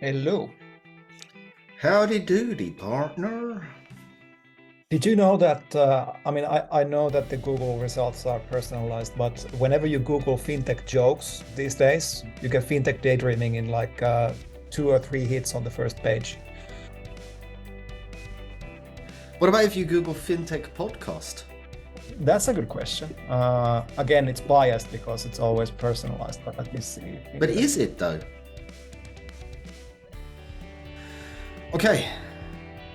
Hello. Howdy doody, partner. Did you know that? I know that the Google results are personalized, but whenever you Google fintech jokes these days, you get fintech daydreaming in like two or three hits on the first page. What about if you Google fintech podcast? That's a good question. Again, it's biased because it's always personalized, but let me see. But is it though? Okay.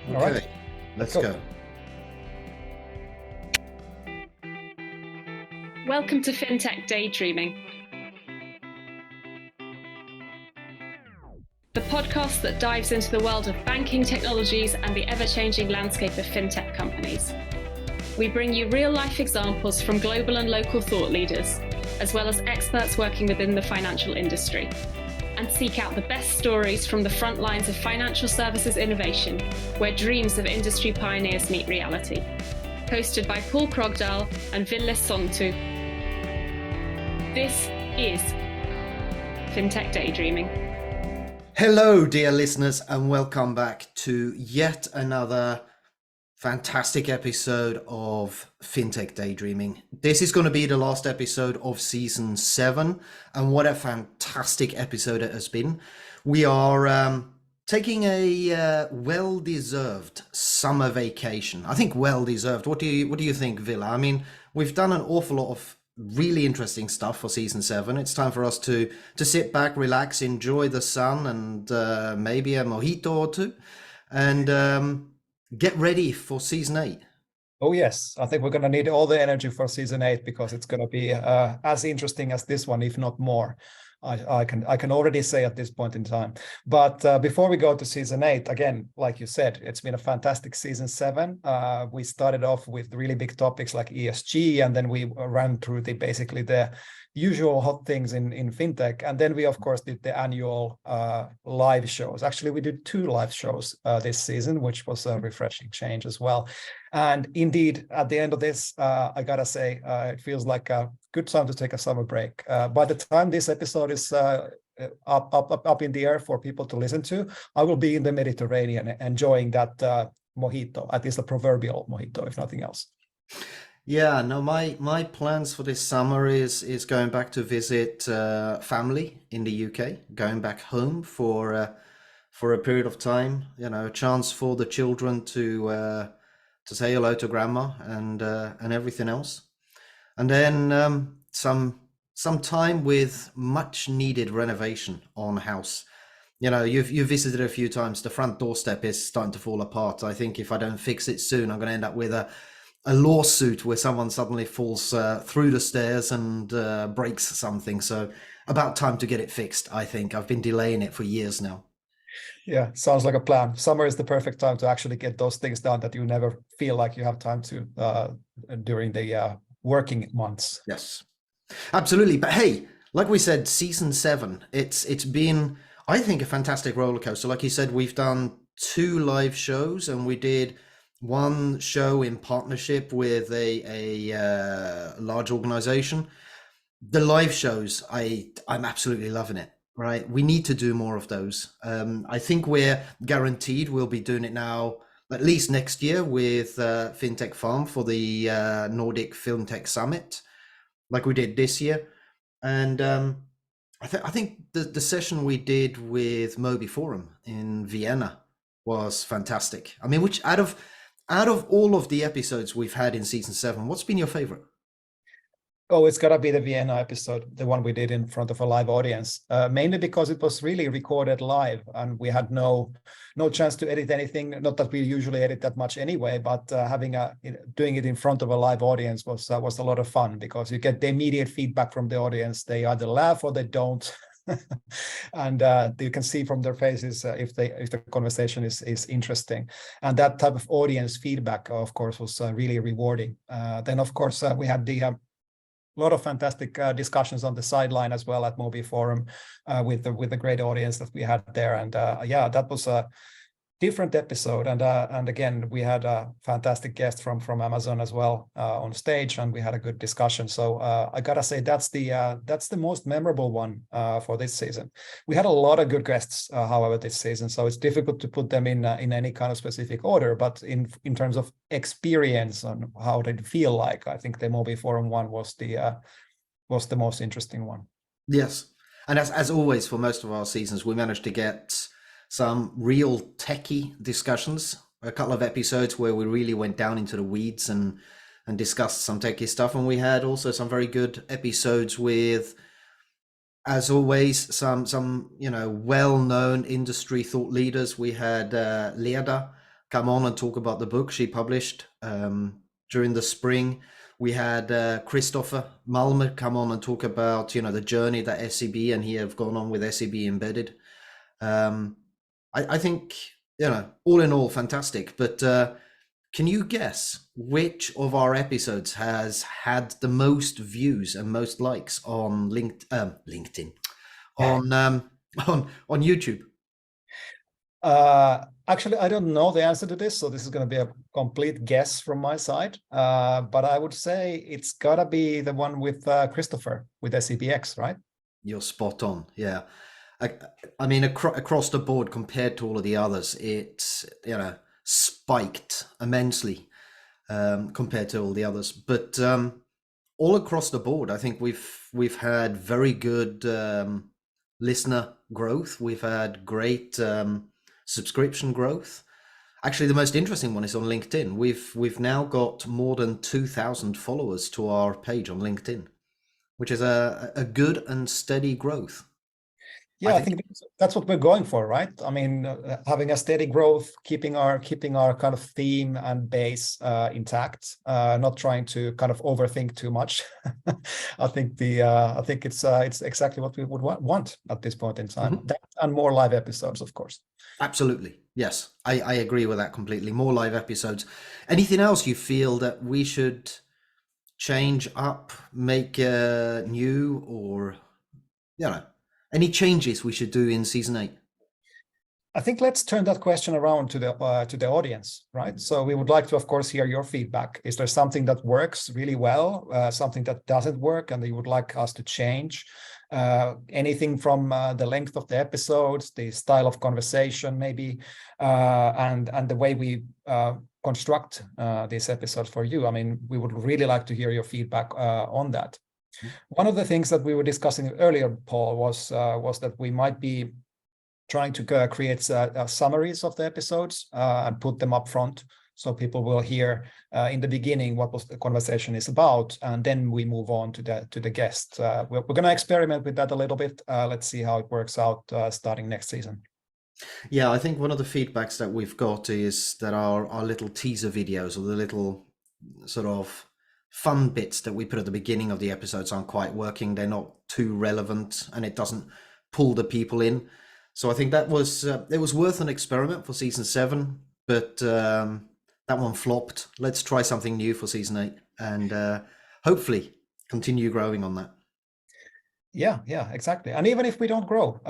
All right. Let's go. Welcome to Fintech Daydreaming, the podcast that dives into the world of banking technologies and the ever-changing landscape of fintech companies. We bring you real-life examples from global and local thought leaders, as well as experts working within the financial industry, and seek out the best stories from the front lines of financial services innovation, where dreams of industry pioneers meet reality. Hosted by Pål and Ville Sontu. This is Fintech Daydreaming. Hello, dear listeners, and welcome back to yet another fantastic episode of Fintech Daydreaming. This is going to be the last episode of season 7, and what a fantastic episode it has been. We are taking a well-deserved summer vacation. I think well-deserved. What do you think, Villa? I mean, we've done an awful lot of really interesting stuff for season 7. It's time for us to sit back, relax, enjoy the sun, and maybe a mojito or two, and get ready for season 8. Oh yes, I think we're going to need all the energy for season 8 because it's going to be as interesting as this one, if not more. I can already say at this point in time. But before we go to season 8, again, like you said, it's been a fantastic season 7. We started off with really big topics like ESG, and then we ran through basically the usual hot things in fintech. And then we, of course, did the annual live shows. Actually, we did 2 live shows this season, which was a refreshing change as well. And indeed, at the end of this, I gotta say, it feels like a good time to take a summer break. By the time this episode is up in the air for people to listen to, I will be in the Mediterranean enjoying that mojito, at least a proverbial mojito, if nothing else. Yeah, no, my plans for this summer is going back to visit family in the UK, going back home for a period of time. You know, a chance for the children to say hello to grandma and everything else, and then some time with much needed renovation on house. You know, you've visited a few times. The front doorstep is starting to fall apart. I think if I don't fix it soon, I'm going to end up with a lawsuit where someone suddenly falls through the stairs and breaks something. So about time to get it fixed, I think. I've been delaying it for years now. Yeah, sounds like a plan. Summer is the perfect time to actually get those things done that you never feel like you have time to during the working months. Yes, absolutely. But hey, like we said, season 7, it's been, I think, a fantastic roller coaster. Like you said, we've done 2 live shows, and we did 1 show in partnership with a large organization. The live shows, I'm absolutely loving it. Right, we need to do more of those. I think we're guaranteed we'll be doing it now, at least next year, with Fintech Farm for the Nordic Fintech Summit, like we did this year. And I think the session we did with Mobi Forum in Vienna was fantastic. I mean, which out of all of the episodes we've had in season 7, what's been your favorite? Oh, it's gotta be the Vienna episode, the one we did in front of a live audience, mainly because it was really recorded live, and we had no chance to edit anything. Not that we usually edit that much anyway, but doing it in front of a live audience was a lot of fun because you get the immediate feedback from the audience. They either laugh or they don't, and you can see from their faces if the conversation is interesting. And that type of audience feedback, of course, was really rewarding. Then, of course, we had the a lot of fantastic discussions on the sideline as well at Mobi Forum with the great audience that we had there. And yeah, that was different episode, and again we had a fantastic guest from Amazon as well on stage, and we had a good discussion. So I gotta say that's the most memorable one for this season. We had a lot of good guests, however, this season, so it's difficult to put them in any kind of specific order. But in terms of experience and how they feel like, I think the Mobi Forum one was the most interesting one. Yes, and as always for most of our seasons, we managed to get some real techie discussions, a couple of episodes where we really went down into the weeds and discussed some techie stuff. And we had also some very good episodes with, as always, some well-known industry thought leaders. We had Leda come on and talk about the book she published during the spring. We had Christopher Malmer come on and talk about, the journey that SEB and he have gone on with SEB Embedded. I think, all in all, fantastic. But can you guess which of our episodes has had the most views and most likes on LinkedIn, on YouTube? Actually, I don't know the answer to this, so this is going to be a complete guess from my side. But I would say it's gotta be the one with Christopher with SEBX, right? You're spot on. Yeah. I mean, across the board, compared to all of the others, it's spiked immensely compared to all the others. But all across the board, I think we've had very good listener growth. We've had great subscription growth. Actually, the most interesting one is on LinkedIn. We've now got more than 2,000 followers to our page on LinkedIn, which is a good and steady growth. Yeah, I think that's what we're going for, right? I mean, having a steady growth, keeping our kind of theme and base intact, not trying to kind of overthink too much. I think it's exactly what we would want at this point in time. Mm-hmm. That and more live episodes, of course. Absolutely, yes, I agree with that completely. More live episodes. Anything else you feel that we should change up, make new, or any changes we should do in season 8? I think let's turn that question around to the audience, right? So we would like to, of course, hear your feedback. Is there something that works really well, something that doesn't work, and that you would like us to change? Anything from the length of the episodes, the style of conversation, maybe, and the way we construct these episodes for you. I mean, we would really like to hear your feedback on that. One of the things that we were discussing earlier, Paul, was that we might be trying to create summaries of the episodes and put them up front, so people will hear in the beginning what was the conversation is about, and then we move on to the guest. We're going to experiment with that a little bit. Let's see how it works out starting next season. Yeah, I think one of the feedbacks that we've got is that our little teaser videos, or the little sort of fun bits that we put at the beginning of the episodes, aren't quite working. They're not too relevant, and it doesn't pull the people in. So I think that was it was worth an experiment for season 7, but that one flopped. Let's try something new for season 8, and hopefully continue growing on that. Yeah, exactly. And even if we don't grow,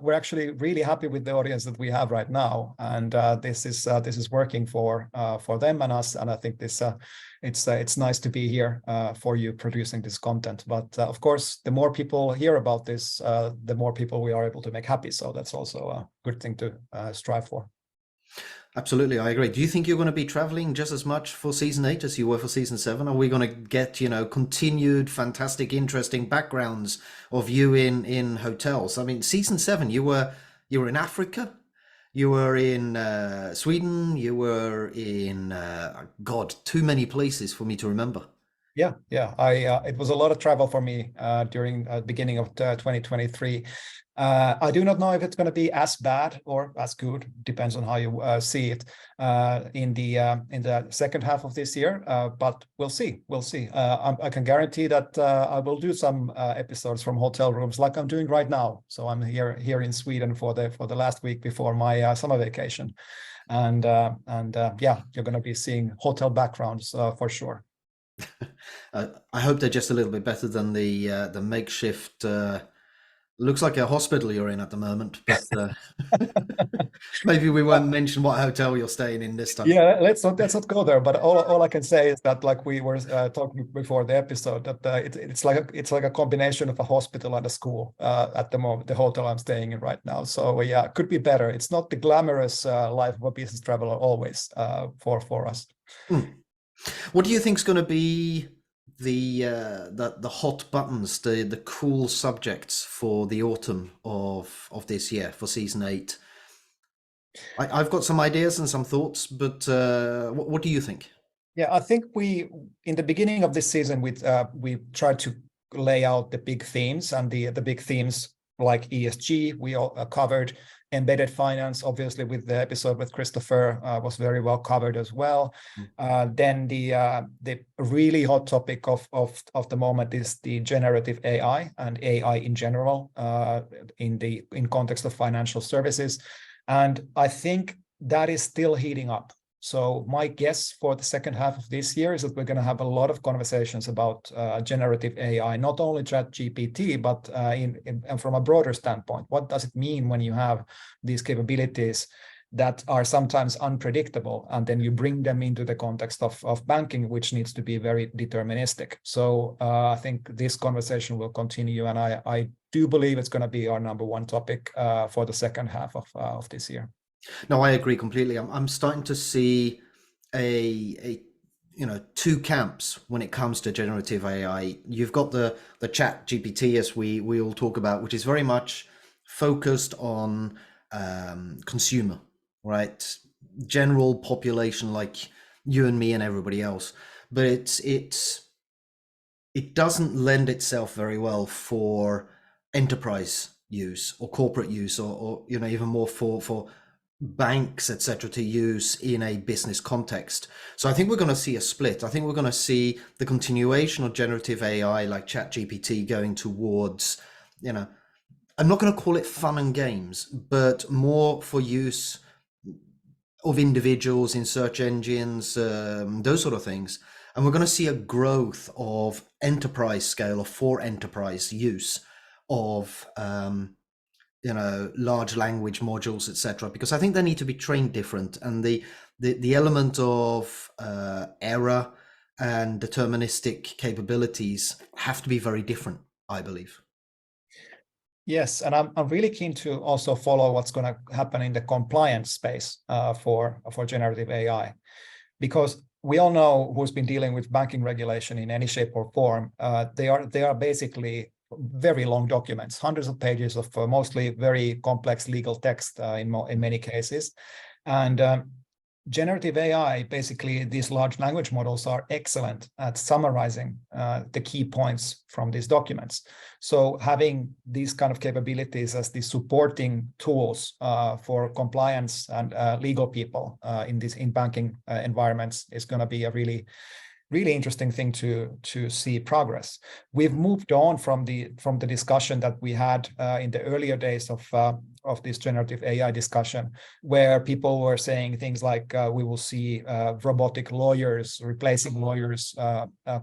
we're actually really happy with the audience that we have right now, and this is working for them and us. And I think it's nice to be here for you producing this content. But of course, the more people hear about this, the more people we are able to make happy. So that's also a good thing to strive for. Absolutely, I agree. Do you think you're going to be traveling just as much for season 8 as you were for season 7? Are we going to get, continued fantastic, interesting backgrounds of you in hotels? I mean, season 7, you were in Africa, you were in Sweden, you were in God, too many places for me to remember. Yeah. It was a lot of travel for me during the beginning of 2023. I do not know if it's going to be as bad or as good, depends on how you see it in the second half of this year. But we'll see. I can guarantee that I will do some episodes from hotel rooms, like I'm doing right now. So I'm here in Sweden for the last week before my summer vacation, and yeah, you're going to be seeing hotel backgrounds for sure. I hope they're just a little bit better than the makeshift Looks like a hospital you're in at the moment, but maybe we won't mention what hotel you're staying in this time. Yeah, let's not go there. But all I can say is that, like we were talking before the episode, that it's like a combination of a hospital and a school at the moment. The hotel I'm staying in right now. So yeah, it could be better. It's not the glamorous life of a business traveler always for us. What do you think is going to be the hot buttons, the cool subjects for the autumn of this year for season 8? I've got some ideas and some thoughts, but what do you think? Yeah, I think in the beginning of this season, we tried to lay out the big themes, and the big themes like ESG, we all covered. Embedded finance, obviously, with the episode with Christopher, was very well covered as well. Then the really hot topic of the moment is the generative AI and AI in general in context of financial services, and I think that is still heating up. So my guess for the second half of this year is that we're going to have a lot of conversations about generative AI, not only ChatGPT, but and from a broader standpoint. What does it mean when you have these capabilities that are sometimes unpredictable, and then you bring them into the context of banking, which needs to be very deterministic? So I think this conversation will continue, and I do believe it's going to be our number one topic for the second half of this year. No, I agree completely. I'm starting to see a two camps when it comes to generative AI. You've got the chat GPT, as we all talk about, which is very much focused on consumer, right? General population like you and me and everybody else. But it doesn't lend itself very well for enterprise use or corporate use, or even more for banks, etc., to use in a business context. So I think we're going to see a split. I think we're going to see the continuation of generative AI like ChatGPT going towards, I'm not going to call it fun and games, but more for use of individuals in search engines, those sort of things. And we're going to see a growth of enterprise scale or for enterprise use of large language modules, etc., because I think they need to be trained different, and the element of error and deterministic capabilities have to be very different, I believe. Yes, and I'm really keen to also follow what's going to happen in the compliance space for generative AI, because we all know who's been dealing with banking regulation in any shape or form. They are basically very long documents, hundreds of pages of mostly very complex legal text in many cases. And generative AI, basically these large language models are excellent at summarizing the key points from these documents. So having these kind of capabilities as the supporting tools for compliance and legal people in banking environments is going to be a really interesting thing to see progress. We've moved on from the discussion that we had in the earlier days of this generative AI discussion, where people were saying things like we will see robotic lawyers replacing lawyers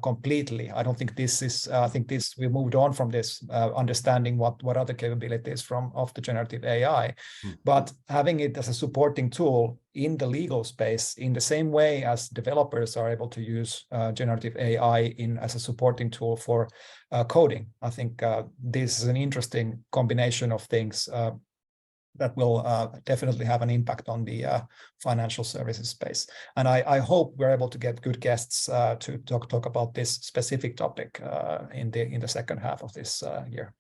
completely. I don't think this is. I think we moved on from this understanding what are the capabilities of the generative AI, but having it as a supporting tool in the legal space, in the same way as developers are able to use generative AI as a supporting tool for coding. I think this is an interesting combination of things that will definitely have an impact on the financial services space. And I hope we're able to get good guests to talk about this specific topic in the second half of this year.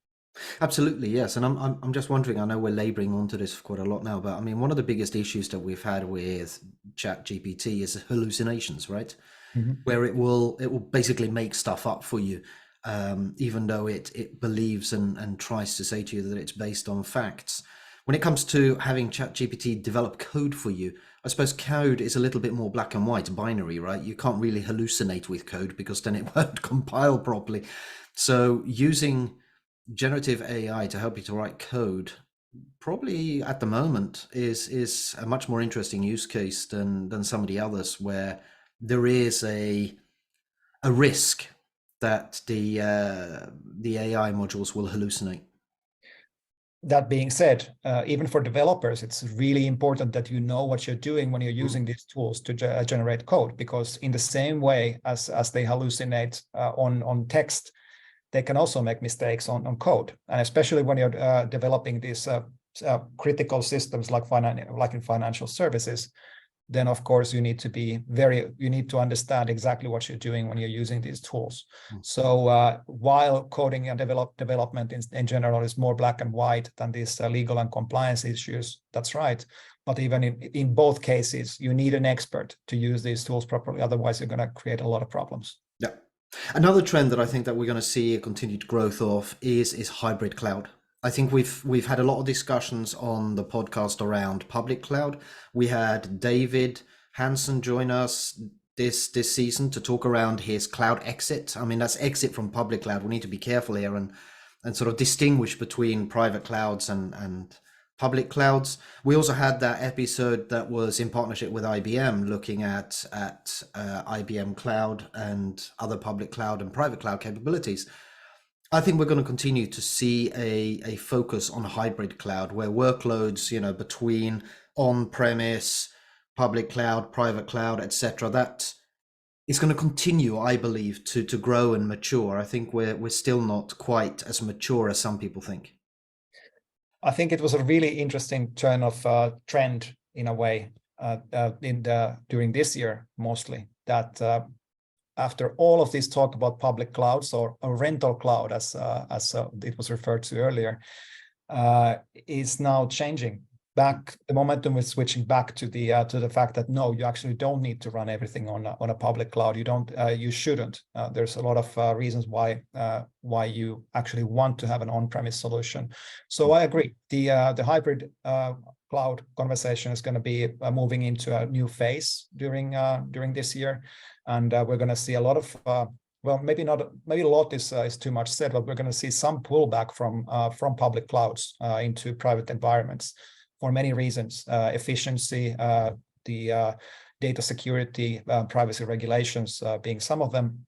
Absolutely, yes. And I'm just wondering, I know we're laboring onto this quite a lot now, but I mean, one of the biggest issues that we've had with ChatGPT is hallucinations, right? Mm-hmm. Where it will basically make stuff up for you, even though it believes and tries to say to you that it's based on facts. When it comes to having ChatGPT develop code for you, I suppose code is a little bit more black and white, binary, right? You can't really hallucinate with code because then it won't compile properly. So using generative AI to help you to write code probably at the moment is a much more interesting use case than some of the others, where there is a risk that the AI modules will hallucinate. that being said, even for developers, it's really important that you know what you're doing when you're using these tools to generate code, because in the same way as they hallucinate on text, they can also make mistakes on code. And especially when you're developing these critical systems like in financial services, then of course you need to understand exactly what you're doing when you're using these tools. So while coding and development in general is more black and white than these legal and compliance issues, that's right. But even in both cases, you need an expert to use these tools properly. Otherwise, you're going to create a lot of problems. Yeah. Another trend that I think that we're going to see a continued growth of is hybrid cloud. I think we've had a lot of discussions on the podcast around public cloud. We had David Hansen join us this season to talk around his cloud exit. I mean, that's exit from public cloud. We need to be careful here and sort of distinguish between private clouds and public clouds. We also had that episode that was in partnership with IBM, looking at IBM Cloud and other public cloud and private cloud capabilities. I think we're going to continue to see a focus on hybrid cloud, where workloads, between on-premise, public cloud, private cloud, etc., that is going to continue, I believe, to grow and mature. I think we're still not quite as mature as some people think. I think it was a really interesting turn of trend in a way during this year, mostly, that after all of this talk about public clouds or rental cloud, as it was referred to earlier, is now changing. The momentum is switching back to the fact that no, you actually don't need to run everything on a public cloud. You shouldn't. There's a lot of reasons why you actually want to have an on-premise solution. So I agree. The hybrid cloud conversation is going to be moving into a new phase during this year, and we're going to see a lot of maybe a lot is too much said, but we're going to see some pullback from public clouds into private environments for many reasons: efficiency, the data security, privacy regulations being some of them.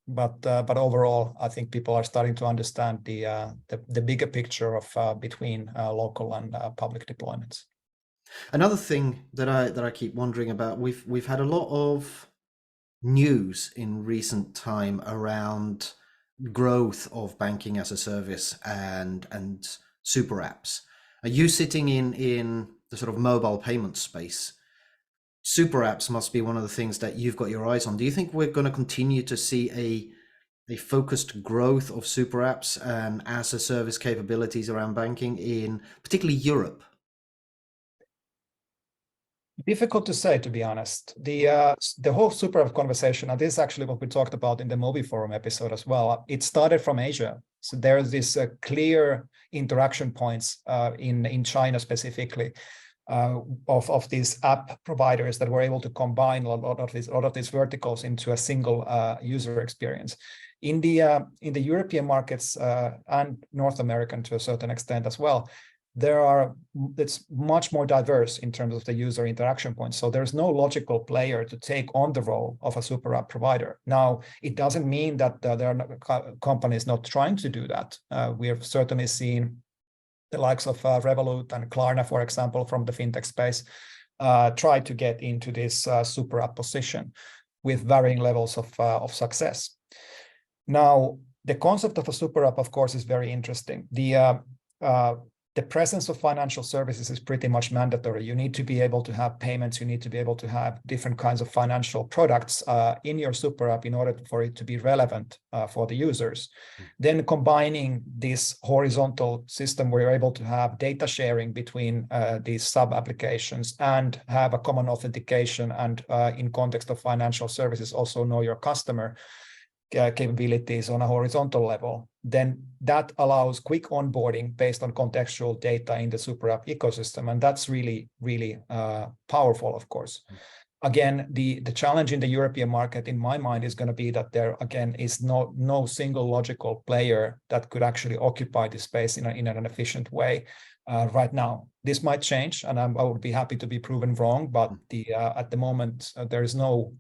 But overall, I think people are starting to understand the bigger picture of between local and public deployments. Another thing that I keep wondering about, we've had a lot of news in recent time around growth of banking as a service and super apps. Are you sitting in the sort of mobile payment space? Super apps must be one of the things that you've got your eyes on. Do you think we're going to continue to see a focused growth of super apps and as a service capabilities around banking in particularly Europe? Difficult to say, to be honest. The whole super app conversation, and this is actually what we talked about in the Mobi Forum episode as well. It started from Asia. So there's this clear interaction points in China specifically of these app providers that were able to combine a lot of these verticals into a single user experience. In the European markets and North American to a certain extent as well, it's much more diverse in terms of the user interaction points. So there's no logical player to take on the role of a super app provider. Now, it doesn't mean that there are companies not trying to do that. We have certainly seen the likes of Revolut and Klarna, for example, from the fintech space, try to get into this super app position with varying levels of success. Now, the concept of a super app, of course, is very interesting. The presence of financial services is pretty much mandatory. You need to be able to have payments. You need to be able to have different kinds of financial products in your super app in order for it to be relevant for the users. Then combining this horizontal system where you're able to have data sharing between these sub-applications and have a common authentication and in context of financial services also know your customer capabilities on a horizontal level, then that allows quick onboarding based on contextual data in the super app ecosystem. And that's really, really powerful, of course. Again, the challenge in the European market, in my mind, is going to be that there, again, is no single logical player that could actually occupy this space in an efficient way right now. This might change, and I would be happy to be proven wrong, but at the moment, there is no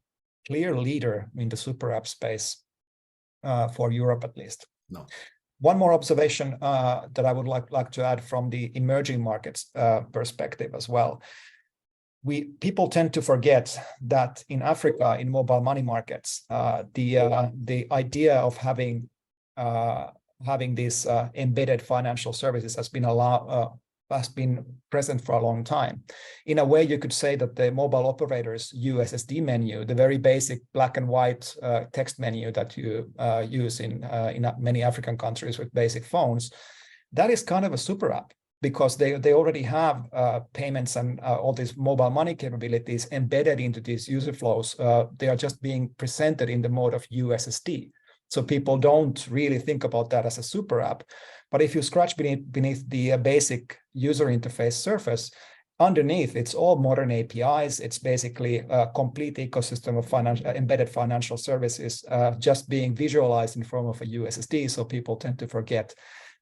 clear leader in the super app space for Europe, at least. No. One more observation that I would like to add from the emerging markets perspective as well. People tend to forget that in Africa, in mobile money markets, the idea of having these embedded financial services has been present for a long time. In a way, you could say that the mobile operators USSD menu, the very basic black and white text menu that you use in many African countries with basic phones, that is kind of a super app, because they already have payments and all these mobile money capabilities embedded into these user flows. They are just being presented in the mode of USSD. So people don't really think about that as a super app. But if you scratch beneath the basic user interface surface, underneath it's all modern APIs. It's basically a complete ecosystem of embedded financial services just being visualized in form of a USSD. So people tend to forget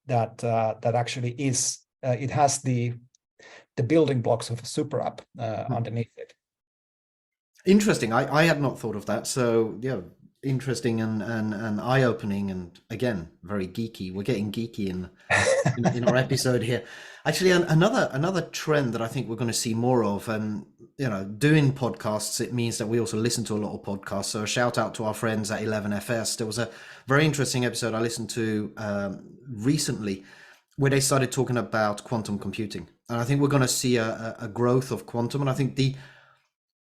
that that actually is it has the building blocks of a super app underneath it. Interesting. I had not thought of that. So yeah, interesting and eye-opening, and again, very geeky. We're getting geeky in our episode here. Actually, another trend that I think we're going to see more of, and doing podcasts, it means that we also listen to a lot of podcasts. So a shout out to our friends at 11FS. There was a very interesting episode I listened to recently where they started talking about quantum computing, and I think we're going to see a growth of quantum. And I think the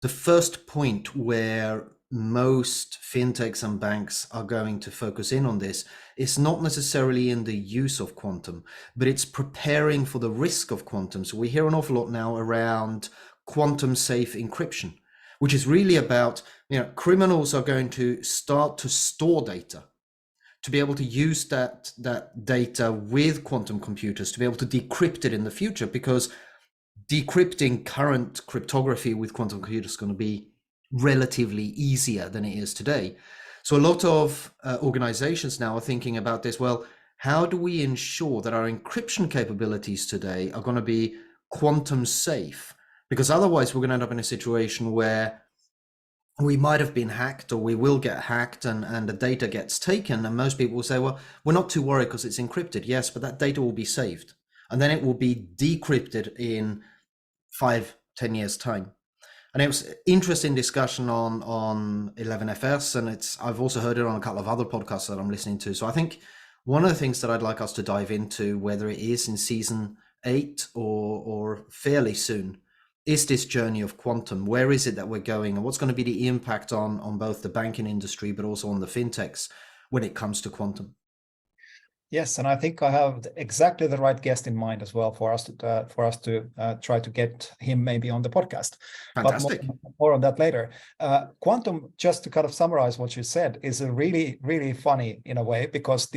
first point where most fintechs and banks are going to focus in on this is not necessarily in the use of quantum, but it's preparing for the risk of quantum. So we hear an awful lot now around quantum safe encryption, which is really about, criminals are going to start to store data, to be able to use that data with quantum computers, to be able to decrypt it in the future, because decrypting current cryptography with quantum computers is going to be relatively easier than it is today. So a lot of organizations now are thinking about this. Well, how do we ensure that our encryption capabilities today are going to be quantum safe? Because otherwise we're going to end up in a situation where we might have been hacked, or we will get hacked, and the data gets taken, and most people will say, well, we're not too worried because it's encrypted. Yes, but that data will be saved, and then it will be decrypted in 5-10 years time. And it was interesting discussion on 11FS, and I've also heard it on a couple of other podcasts that I'm listening to. So I think one of the things that I'd like us to dive into, whether it is in season 8 or fairly soon, is this journey of quantum. Where is it that we're going, and what's going to be the impact on both the banking industry but also on the fintechs when it comes to quantum? Yes, and I think I have exactly the right guest in mind as well for us to try to get him maybe on the podcast. Fantastic. But more on that later. Quantum, just to kind of summarize what you said, is a really funny in a way, because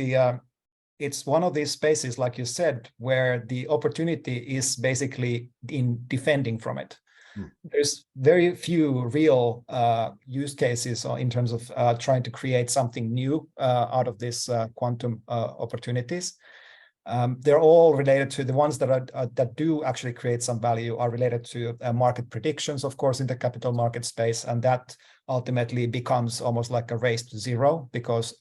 it's one of these spaces, like you said, where the opportunity is basically in defending from it. There's very few real use cases in terms of trying to create something new out of this quantum opportunities. They're all related to the ones that do actually create some value are related to market predictions, of course, in the capital market space, and that ultimately becomes almost like a race to zero, because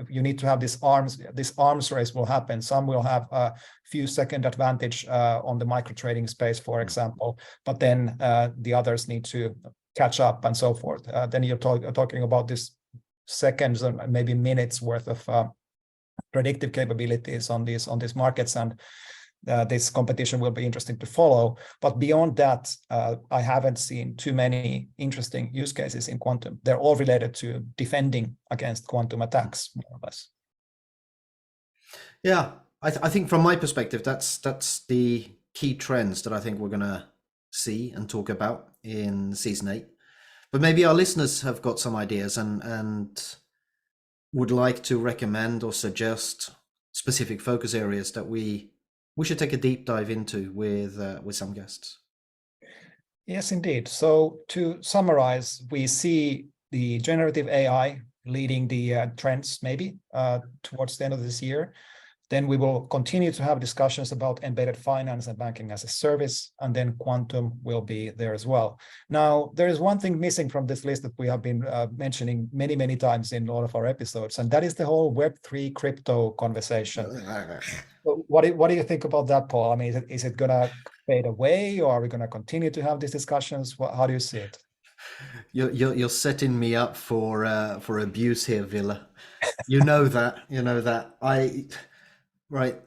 you need to have this arms race will happen. Some will have a few second advantage on the micro trading space, for example, but then the others need to catch up and so forth. Then you're talking about this seconds and maybe minutes worth of predictive capabilities on these markets, and this competition will be interesting to follow. But beyond that, I haven't seen too many interesting use cases in quantum. They're all related to defending against quantum attacks, more or less. Yeah, I think from my perspective, that's the key trends that I think we're going to see and talk about in season 8. But maybe our listeners have got some ideas and would like to recommend or suggest specific focus areas that we should take a deep dive into with some guests. Yes, indeed. So to summarize, we see the generative AI leading the trends maybe towards the end of this year. Then we will continue to have discussions about embedded finance and banking as a service, and then quantum will be there as well. Now, there is one thing missing from this list that we have been mentioning many, many times in all of our episodes, and that is the whole Web3 crypto conversation. What do you think about that, Paul? I mean, is it going to fade away, or are we going to continue to have these discussions? How do you see it? You're setting me up for abuse here, Ville. You know that. Right.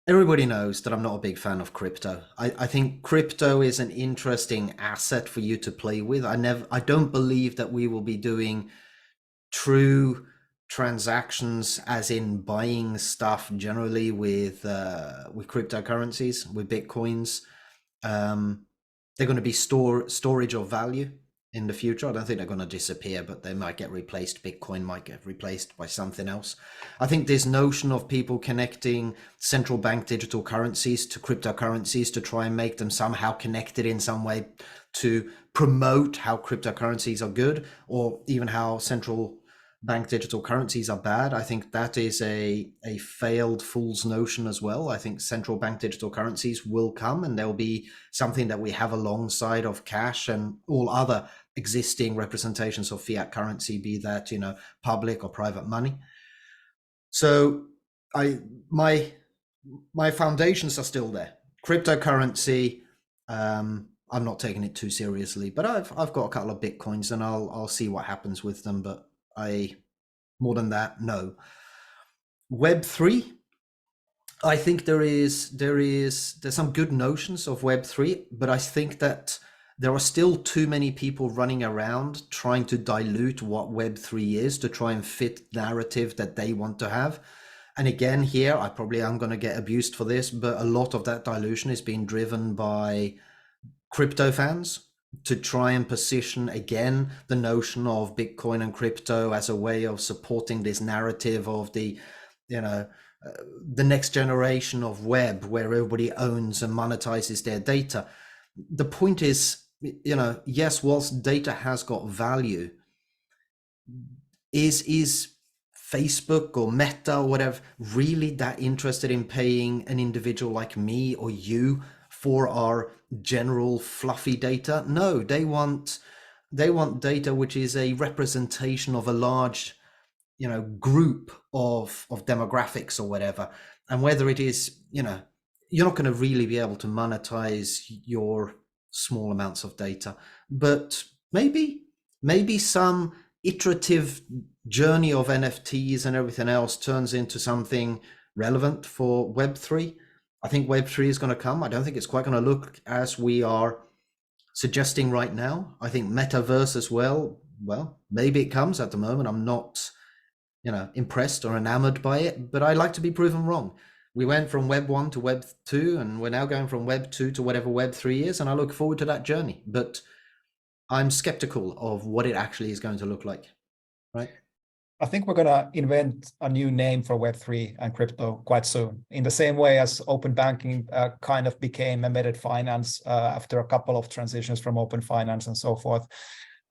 Everybody knows that I'm not a big fan of crypto. I think crypto is an interesting asset for you to play with. I don't believe that we will be doing true transactions as in buying stuff generally with cryptocurrencies, with Bitcoins. They're going to be storage of value in the future. I don't think they're going to disappear, but they might get replaced. Bitcoin might get replaced by something else. I think this notion of people connecting central bank digital currencies to cryptocurrencies to try and make them somehow connected in some way to promote how cryptocurrencies are good, or even how central bank digital currencies are bad. I think that is a failed fool's notion as well. I think central bank digital currencies will come, and they'll be something that we have alongside of cash and all other existing representations of fiat currency, be that, public or private money. So my foundations are still there. Cryptocurrency, I'm not taking it too seriously, but I've got a couple of Bitcoins, and I'll see what happens with them. But more than that, no. Web3, I think there's some good notions of Web3, but I think that there are still too many people running around trying to dilute what Web3 is to try and fit narrative that they want to have. And again, here, I probably am going to get abused for this, but a lot of that dilution is being driven by crypto fans to try and position again the notion of Bitcoin and crypto as a way of supporting this narrative of the next generation of web, where everybody owns and monetizes their data. The point is, yes, whilst data has got value, is Facebook or Meta or whatever really that interested in paying an individual like me or you for our general fluffy data? No, they want data which is a representation of a large group of demographics or whatever. And whether it is, you're not going to really be able to monetize your small amounts of data, but maybe some iterative journey of NFTs and everything else turns into something relevant for Web3. I think Web3 is going to come. I don't think it's quite going to look as we are suggesting right now. I think metaverse as well. Well, maybe it comes. At the moment, I'm not, impressed or enamored by it, but I like to be proven wrong. We went from Web 1 to Web 2, and we're now going from Web 2 to whatever Web 3 is, and I look forward to that journey. But I'm skeptical of what it actually is going to look like, right? I think we're going to invent a new name for Web3 and crypto quite soon, in the same way as open banking kind of became embedded finance after a couple of transitions from open finance and so forth.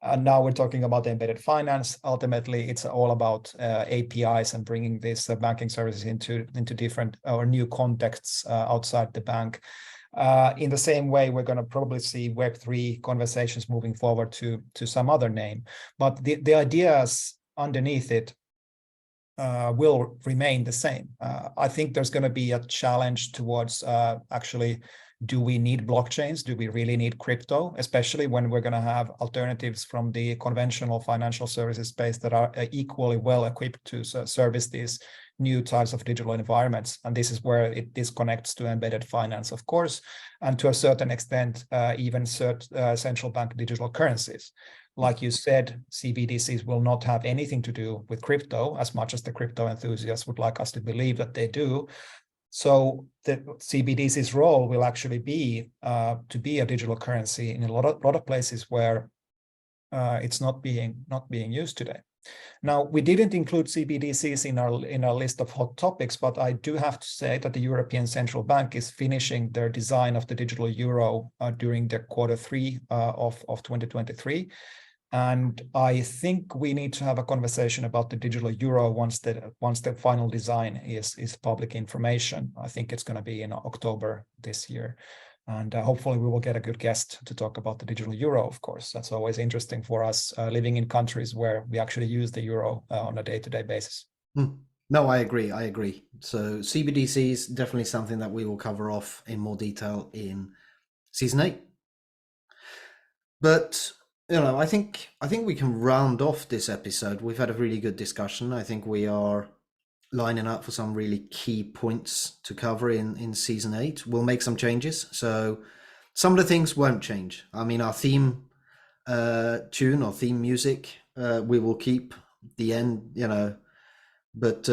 And now we're talking about embedded finance. Ultimately, it's all about APIs and bringing these banking services into different or new contexts outside the bank. In the same way, we're going to probably see Web3 conversations moving forward to some other name. But the ideas underneath it will remain the same. I think there's going to be a challenge towards actually, do we need blockchains? Do we really need crypto? Especially when we're going to have alternatives from the conventional financial services space that are equally well equipped to service these new types of digital environments. And this is where it disconnects to embedded finance, of course, and to a certain extent, even central bank digital currencies. Like you said, CBDCs will not have anything to do with crypto, as much as the crypto enthusiasts would like us to believe that they do. So the CBDC's role will actually be to be a digital currency in a lot of places where it's not being used today. Now, we didn't include CBDCs in our list of hot topics, but I do have to say that the European Central Bank is finishing their design of the digital euro during the Q3 of 2023. And I think we need to have a conversation about the digital euro once the final design is public information. I think it's going to be in October this year. And hopefully we will get a good guest to talk about the digital euro, of course. That's always interesting for us living in countries where we actually use the euro on a day-to-day basis. No, I agree. So CBDC is definitely something that we will cover off in more detail in season 8. But I think we can round off this episode. We've had a really good discussion. I think we are lining up for some really key points to cover in season 8. We'll make some changes. So some of the things won't change. I mean, our theme tune or theme music, we will keep the end, but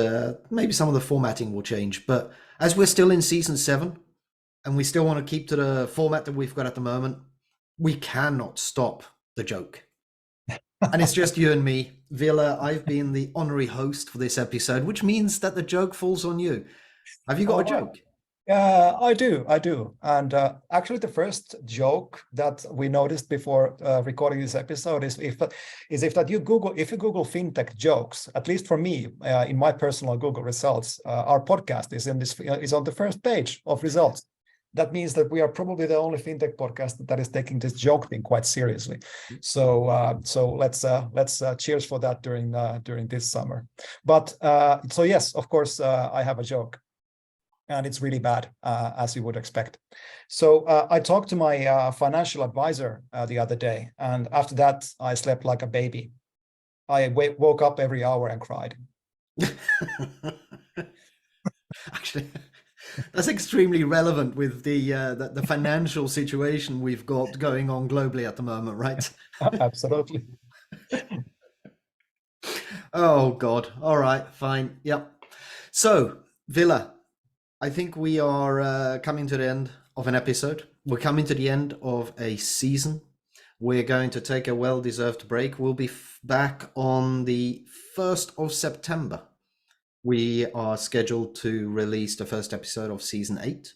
maybe some of the formatting will change. But as we're still in season 7 and we still want to keep to the format that we've got at the moment, we cannot stop the joke. And it's just you and me. Ville, I've been the honorary host for this episode, which means that the joke falls on you. Have you got a joke? I do. And actually the first joke that we noticed before recording this episode is if you Google fintech jokes, at least for me, in my personal Google results, our podcast is on the first page of results. That means that we are probably the only fintech podcast that is taking this joke thing quite seriously. So let's cheers for that during this summer. But so yes, of course, I have a joke, and it's really bad, as you would expect. So I talked to my financial advisor the other day, and after that, I slept like a baby. I woke up every hour and cried. Actually, that's extremely relevant with the financial situation we've got going on globally at the moment, right? Absolutely. Oh God! All right, fine. Yep. So, Ville, I think we are coming to the end of an episode. We're coming to the end of a season. We're going to take a well-deserved break. We'll be back on the 1st of September. We are scheduled to release the first episode of season 8.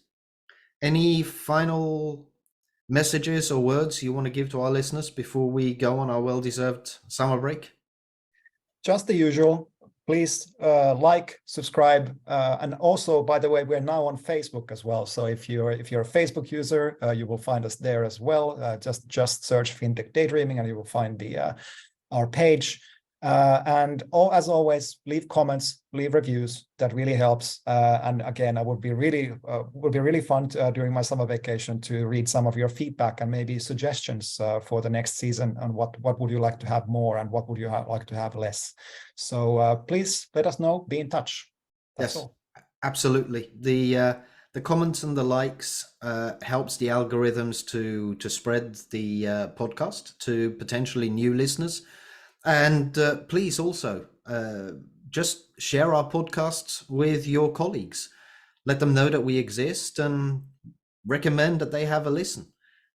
Any final messages or words you want to give to our listeners before we go on our well-deserved summer break? Just the usual. Please like, subscribe, and also, by the way, we're now on Facebook as well. So if you're a Facebook user, you will find us there as well. Just search Fintech Daydreaming, and you will find our page. And as always, leave comments, leave reviews. That really helps. And again, would be really fun during my summer vacation to read some of your feedback and maybe suggestions for the next season, and what would you like to have more and what would you like to have less. So please let us know. Be in touch. That's all. Absolutely. The comments and the likes helps the algorithms to spread the podcast to potentially new listeners. And please also just share our podcasts with your colleagues. Let them know that we exist and recommend that they have a listen.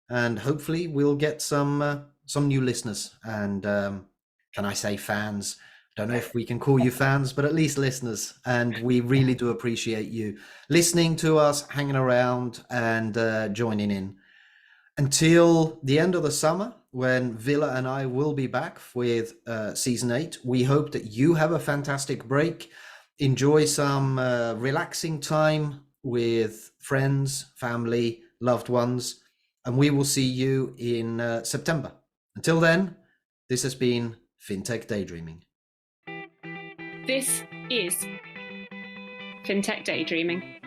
And hopefully we'll get some new listeners. And can I say fans? I don't know if we can call you fans, but at least listeners. And we really do appreciate you listening to us, hanging around, and joining in. Until the end of the summer, when Ville and I will be back with season 8, we hope that you have a fantastic break. Enjoy some relaxing time with friends, family, loved ones, and we will see you in September. Until then, this has been Fintech Daydreaming. This is Fintech Daydreaming.